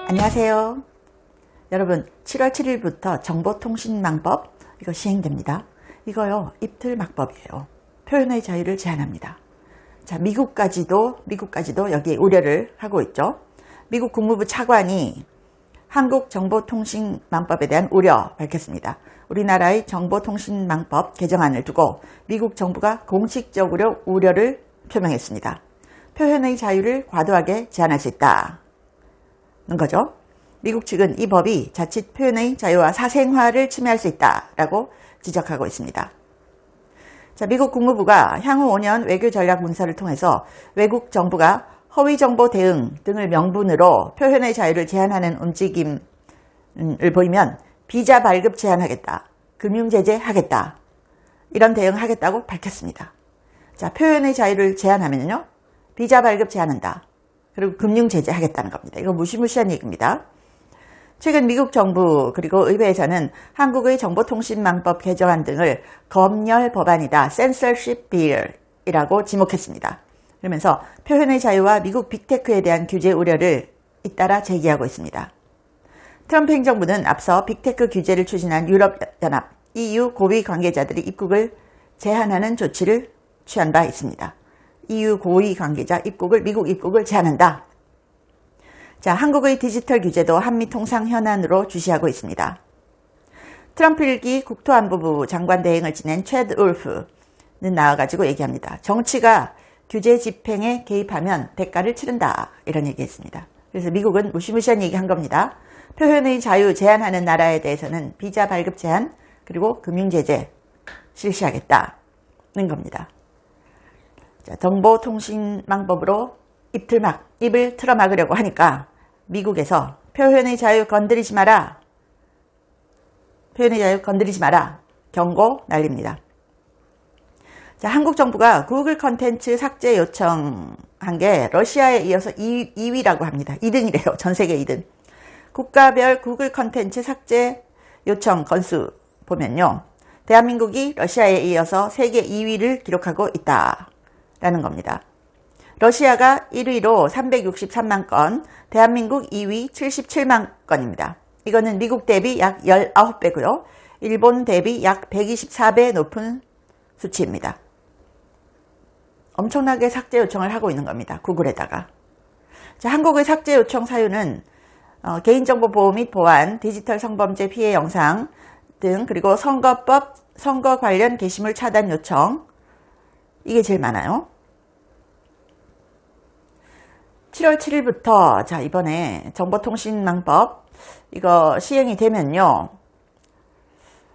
안녕하세요. 여러분, 7월 7일부터 정보통신망법 이거 시행됩니다. 이거요, 입틀막법이에요. 표현의 자유를 제한합니다. 자, 미국까지도 여기에 우려를 하고 있죠. 미국 국무부 차관이 한국정보통신망법에 대한 우려 밝혔습니다. 우리나라의 정보통신망법 개정안을 두고 미국 정부가 공식적으로 우려를 표명했습니다. 표현의 자유를 과도하게 제한할 수 있다는 거죠. 미국 측은 이 법이 자칫 표현의 자유와 사생활을 침해할 수 있다라고 지적하고 있습니다. 자, 미국 국무부가 향후 5년 외교 전략 문서를 통해서 외국 정부가 허위 정보 대응 등을 명분으로 표현의 자유를 제한하는 움직임을 보이면 비자 발급 제한하겠다, 금융 제재하겠다, 이런 대응하겠다고 밝혔습니다. 자, 표현의 자유를 제한하면요, 비자 발급 제한한다, 그리고 금융 제재하겠다는 겁니다. 이거 무시무시한 얘기입니다. 최근 미국 정부 그리고 의회에서는 한국의 정보통신망법 개정안 등을 검열 법안이다, censorship bill이라고 지목했습니다. 그러면서 표현의 자유와 미국 빅테크에 대한 규제 우려를 잇따라 제기하고 있습니다. 트럼프 행정부는 앞서 빅테크 규제를 추진한 유럽연합, EU 고위 관계자들이 입국을 제한하는 조치를 취한 바 있습니다. EU 고위 관계자 입국을, 미국 입국을 제한한다. 자, 한국의 디지털 규제도 한미 통상 현안으로 주시하고 있습니다. 트럼프 1기 국토안보부 장관 대행을 지낸 최드 울프는 나와가지고 얘기합니다. 정치가 규제 집행에 개입하면 대가를 치른다, 이런 얘기했습니다. 그래서 미국은 무시무시한 얘기한 겁니다. 표현의 자유 제한하는 나라에 대해서는 비자 발급 제한 그리고 금융 제재 실시하겠다는 겁니다. 자, 정보통신망법으로 입을 틀어막으려고 하니까 미국에서 표현의 자유 건드리지 마라, 경고 날립니다. 자, 한국 정부가 구글 컨텐츠 삭제 요청한 게 러시아에 이어서 2위라고 합니다. 2등이래요. 전 세계 2등. 국가별 구글 컨텐츠 삭제 요청 건수 보면요, 대한민국이 러시아에 이어서 세계 2위를 기록하고 있다라는 겁니다. 러시아가 1위로 363만 건, 대한민국 2위 77만 건입니다. 이거는 미국 대비 약 19배고요. 일본 대비 약 124배 높은 수치입니다. 엄청나게 삭제 요청을 하고 있는 겁니다. 구글에다가. 자, 한국의 삭제 요청 사유는 개인정보 보호 및 보안, 디지털 성범죄 피해 영상 등, 그리고 선거법, 선거 관련 게시물 차단 요청, 이게 제일 많아요. 7월 7일부터 자, 이번에 정보통신망법 이거 시행이 되면요,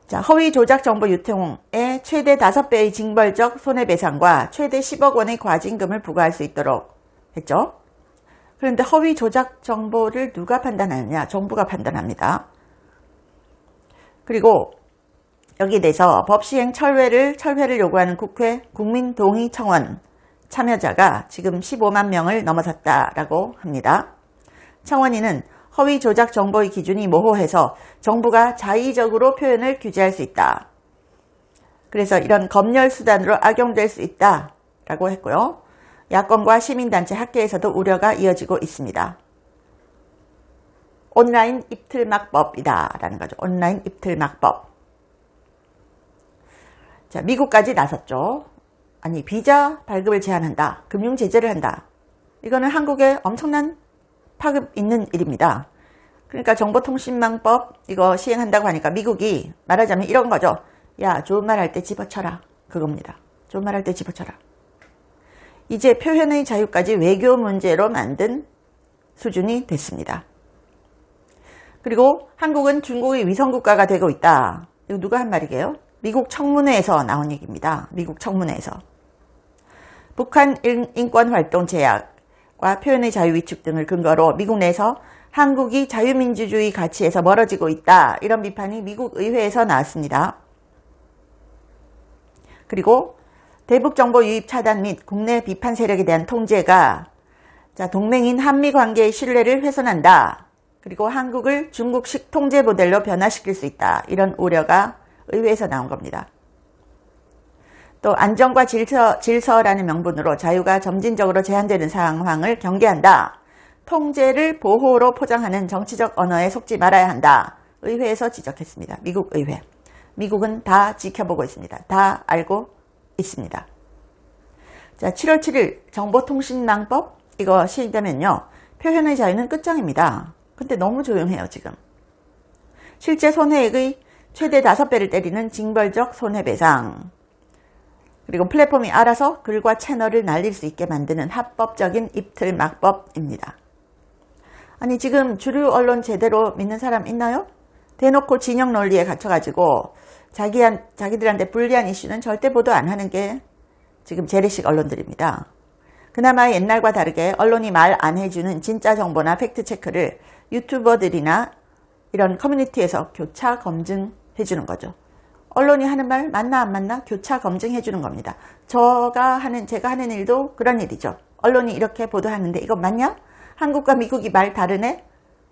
자, 허위 조작 정보 유통에 최대 5배의 징벌적 손해배상과 최대 10억 원의 과징금을 부과할 수 있도록 했죠. 그런데 허위 조작 정보를 누가 판단하느냐? 정부가 판단합니다. 그리고 여기에 대해서 법 시행 철회를 요구하는 국회 국민동의청원 참여자가 지금 15만 명을 넘어섰다라고 합니다. 청원인은 허위 조작 정보의 기준이 모호해서 정부가 자의적으로 표현을 규제할 수 있다. 그래서 이런 검열 수단으로 악용될 수 있다라고 했고요. 야권과 시민단체, 학계에서도 우려가 이어지고 있습니다. 온라인 입틀막법이다라는 거죠. 온라인 입틀막법. 자, 미국까지 나섰죠. 아니, 비자 발급을 제한한다, 금융 제재를 한다. 이거는 한국에 엄청난 파급 있는 일입니다. 그러니까 정보통신망법 이거 시행한다고 하니까 미국이 말하자면 이런 거죠. 야, 좋은 말 할 때 집어쳐라, 그겁니다. 좋은 말 할 때 집어쳐라. 이제 표현의 자유까지 외교 문제로 만든 수준이 됐습니다. 그리고 한국은 중국의 위성국가가 되고 있다. 이거 누가 한 말이게요? 미국 청문회에서 나온 얘기입니다. 미국 청문회에서. 북한 인권활동 제약과 표현의 자유 위축 등을 근거로 미국 내에서 한국이 자유민주주의 가치에서 멀어지고 있다, 이런 비판이 미국 의회에서 나왔습니다. 그리고 대북정보 유입 차단 및 국내 비판 세력에 대한 통제가 동맹인 한미 관계의 신뢰를 훼손한다. 그리고 한국을 중국식 통제 모델로 변화시킬 수 있다. 이런 우려가 의회에서 나온 겁니다. 또 안전과 질서라는 명분으로 자유가 점진적으로 제한되는 상황을 경계한다. 통제를 보호로 포장하는 정치적 언어에 속지 말아야 한다. 의회에서 지적했습니다. 미국 의회. 미국은 다 지켜보고 있습니다. 다 알고 있습니다. 자, 7월 7일 정보통신망법 이거 시행되면요. 표현의 자유는 끝장입니다. 근데 너무 조용해요, 지금. 실제 손해액의 최대 5배를 때리는 징벌적 손해배상. 그리고 플랫폼이 알아서 글과 채널을 날릴 수 있게 만드는 합법적인 입틀 막법입니다. 아니 지금 주류 언론 제대로 믿는 사람 있나요? 대놓고 진영 논리에 갇혀가지고 자기들한테 불리한 이슈는 절대 보도 안 하는 게 지금 재래식 언론들입니다. 그나마 옛날과 다르게 언론이 말 안 해주는 진짜 정보나 팩트체크를 유튜버들이나 이런 커뮤니티에서 교차 검증해주는 거죠. 언론이 하는 말 맞나 안 맞나 교차 검증해주는 겁니다. 제가 하는 일도 그런 일이죠. 언론이 이렇게 보도하는데 이거 맞냐? 한국과 미국이 말 다르네?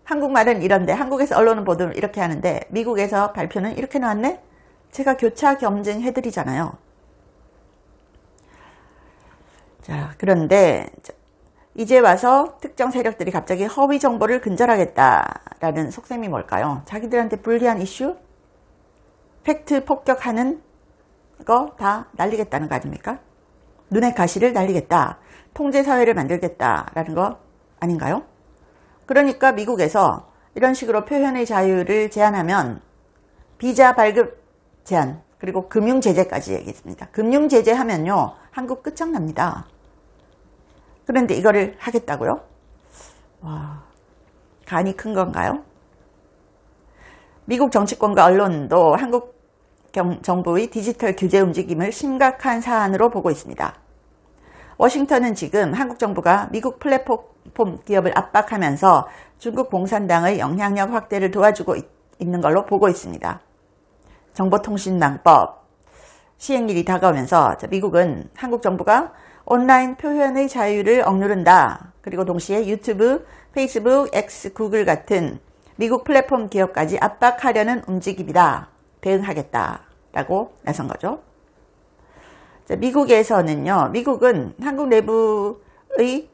한국말은 이런데 한국에서 언론은 보도를 이렇게 하는데 미국에서 발표는 이렇게 나왔네? 제가 교차 검증해드리잖아요. 자, 그런데 이제 와서 특정 세력들이 갑자기 허위 정보를 근절하겠다라는 속셈이 뭘까요? 자기들한테 불리한 이슈? 팩트 폭격하는 거 다 날리겠다는 거 아닙니까? 눈의 가시를 날리겠다. 통제사회를 만들겠다라는 거 아닌가요? 그러니까 미국에서 이런 식으로 표현의 자유를 제한하면 비자 발급 제한 그리고 금융제재까지 얘기했습니다. 금융제재 하면요. 한국 끝장납니다. 그런데 이거를 하겠다고요? 와, 간이 큰 건가요? 미국 정치권과 언론도 한국 정부의 디지털 규제 움직임을 심각한 사안으로 보고 있습니다. 워싱턴은 지금 한국 정부가 미국 플랫폼 기업을 압박하면서 중국 공산당의 영향력 확대를 도와주고 있는 걸로 보고 있습니다. 정보통신망법 시행일이 다가오면서 미국은 한국 정부가 온라인 표현의 자유를 억누른다. 그리고 동시에 유튜브, 페이스북, X, 구글 같은 미국 플랫폼 기업까지 압박하려는 움직임이다. 대응하겠다라고 나선 거죠. 미국에서는요. 미국은 한국 내부의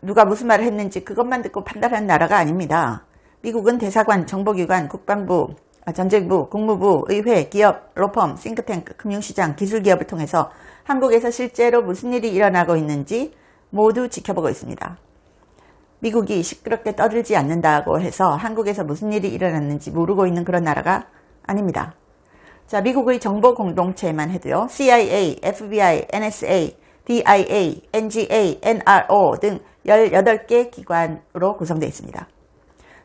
누가 무슨 말을 했는지 그것만 듣고 판단하는 나라가 아닙니다. 미국은 대사관, 정보기관, 국방부, 전쟁부, 국무부, 의회, 기업, 로펌, 싱크탱크, 금융시장, 기술기업을 통해서 한국에서 실제로 무슨 일이 일어나고 있는지 모두 지켜보고 있습니다. 미국이 시끄럽게 떠들지 않는다고 해서 한국에서 무슨 일이 일어났는지 모르고 있는 그런 나라가 아닙니다. 자, 미국의 정보 공동체만 해도요. CIA, FBI, NSA, DIA, NGA, NRO 등 18개 기관으로 구성되어 있습니다.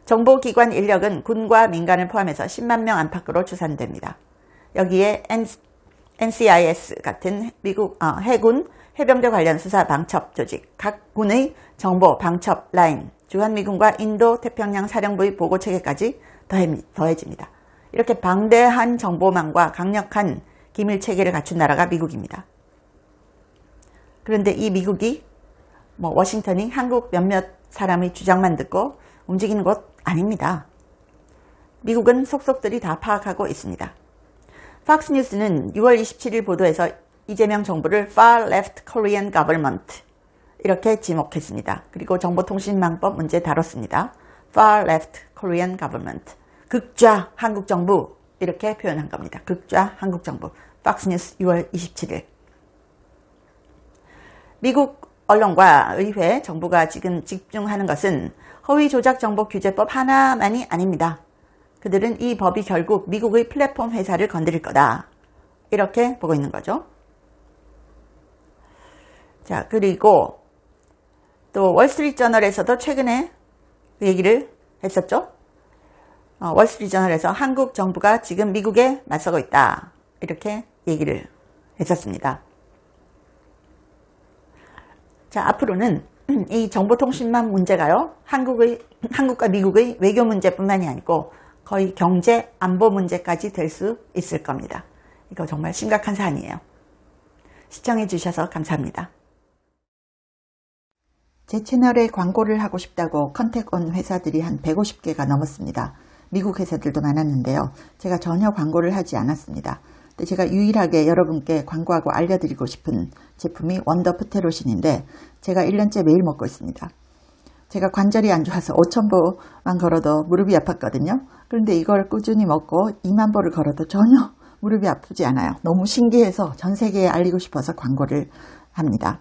정보기관 인력은 군과 민간을 포함해서 10만 명 안팎으로 추산됩니다. 여기에 NCIS 같은 미국 해군, 해병대 관련 수사 방첩 조직, 각 군의 정보 방첩 라인, 주한미군과 인도 태평양 사령부의 보고체계까지 더해집니다. 이렇게 방대한 정보망과 강력한 기밀체계를 갖춘 나라가 미국입니다. 그런데 이 미국이 워싱턴이 한국 몇몇 사람의 주장만 듣고 움직이는 곳 아닙니다. 미국은 속속들이 다 파악하고 있습니다. 팍스뉴스는 6월 27일 보도에서 이재명 정부를 Far Left Korean Government 이렇게 지목했습니다. 그리고 정보통신망법 문제 다뤘습니다. Far Left Korean Government 극좌 한국 정부 이렇게 표현한 겁니다. 극좌 한국 정부 팍스뉴스 6월 27일 미국 언론과 의회, 정부가 지금 집중하는 것은 허위 조작 정보 규제법 하나만이 아닙니다. 그들은 이 법이 결국 미국의 플랫폼 회사를 건드릴 거다. 이렇게 보고 있는 거죠. 자, 그리고 또 월스트리트저널에서도 최근에 그 얘기를 했었죠. 월스트리트저널에서 한국 정부가 지금 미국에 맞서고 있다. 이렇게 얘기를 했었습니다. 자, 앞으로는 이 정보통신망 문제가요. 한국과 미국의 외교 문제뿐만이 아니고 거의 경제, 안보 문제까지 될 수 있을 겁니다. 이거 정말 심각한 사안이에요. 시청해 주셔서 감사합니다. 제 채널에 광고를 하고 싶다고 컨택 온 회사들이 한 150개가 넘었습니다. 미국 회사들도 많았는데요. 제가 전혀 광고를 하지 않았습니다. 근데 제가 유일하게 여러분께 광고하고 알려드리고 싶은 제품이 원더 프테로신인데 제가 1년째 매일 먹고 있습니다. 제가 관절이 안 좋아서 5,000보만 걸어도 무릎이 아팠거든요. 그런데 이걸 꾸준히 먹고 2만 보를 걸어도 전혀 무릎이 아프지 않아요. 너무 신기해서 전 세계에 알리고 싶어서 광고를 합니다.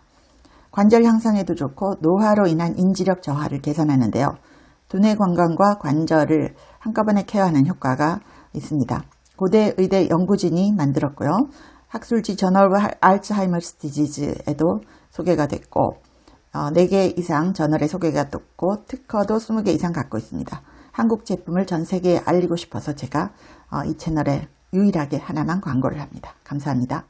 관절 향상에도 좋고 노화로 인한 인지력 저하를 개선하는데요. 두뇌 건강과 관절을 한꺼번에 케어하는 효과가 있습니다. 고대 의대 연구진이 만들었고요. 학술지 저널 오브 알츠하이머스 디지즈에도 소개가 됐고 4개 이상 저널에 소개가 됐고 특허도 20개 이상 갖고 있습니다. 한국 제품을 전 세계에 알리고 싶어서 제가 이 채널에 유일하게 하나만 광고를 합니다. 감사합니다.